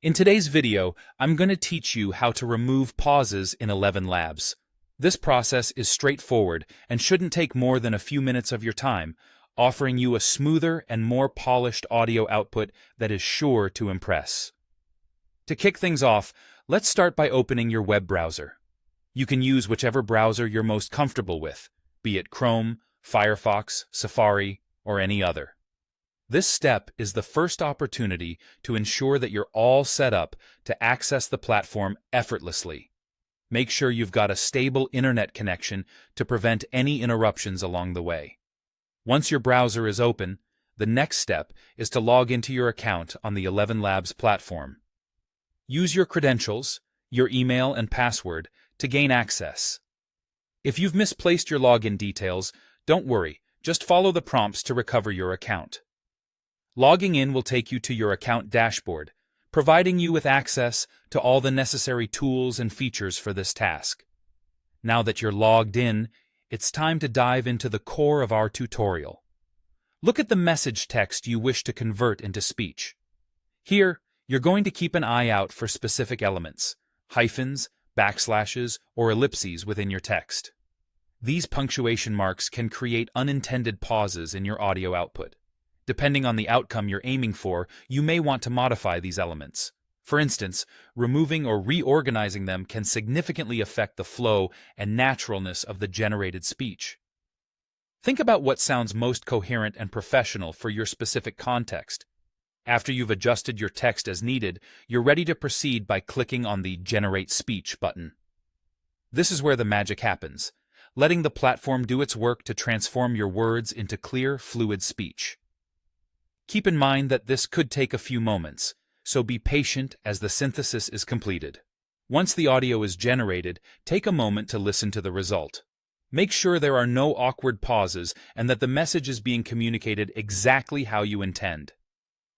In today's video, I'm going to teach you how to remove pauses in ElevenLabs. This process is straightforward and shouldn't take more than a few minutes of your time, offering you a smoother and more polished audio output that is sure to impress. To kick things off, let's start by opening your web browser. You can use whichever browser you're most comfortable with, be it Chrome, Firefox, Safari, or any other. This step is the first opportunity to ensure that you're all set up to access the platform effortlessly. Make sure you've got a stable internet connection to prevent any interruptions along the way. Once your browser is open, the next step is to log into your account on the ElevenLabs platform. Use your credentials, your email and password to gain access. If you've misplaced your login details, don't worry, just follow the prompts to recover your account. Logging in will take you to your account dashboard, providing you with access to all the necessary tools and features for this task. Now that you're logged in, it's time to dive into the core of our tutorial. Look at the message text you wish to convert into speech. Here, you're going to keep an eye out for specific elements, hyphens, backslashes, or ellipses within your text. These punctuation marks can create unintended pauses in your audio output. Depending on the outcome you're aiming for, you may want to modify these elements. For instance, removing or reorganizing them can significantly affect the flow and naturalness of the generated speech. Think about what sounds most coherent and professional for your specific context. After you've adjusted your text as needed, you're ready to proceed by clicking on the Generate Speech button. This is where the magic happens, letting the platform do its work to transform your words into clear, fluid speech. Keep in mind that this could take a few moments, so be patient as the synthesis is completed. Once the audio is generated, take a moment to listen to the result. Make sure there are no awkward pauses and that the message is being communicated exactly how you intend.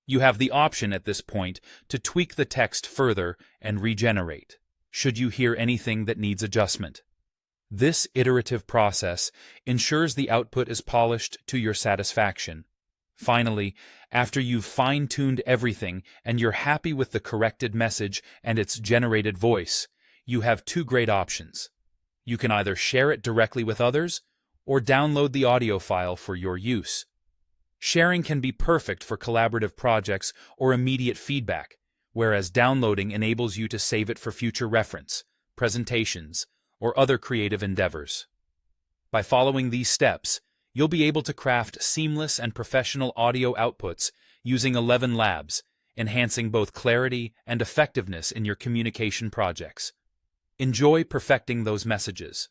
You have the option at this point to tweak the text further and regenerate, should you hear anything that needs adjustment. This iterative process ensures the output is polished to your satisfaction. Finally, after you've fine-tuned everything and you're happy with the corrected message and its generated voice, you have two great options. You can either share it directly with others or download the audio file for your use. Sharing can be perfect for collaborative projects or immediate feedback, whereas downloading enables you to save it for future reference, presentations, or other creative endeavors. By following these steps, you'll be able to craft seamless and professional audio outputs using ElevenLabs, enhancing both clarity and effectiveness in your communication projects. Enjoy perfecting those messages.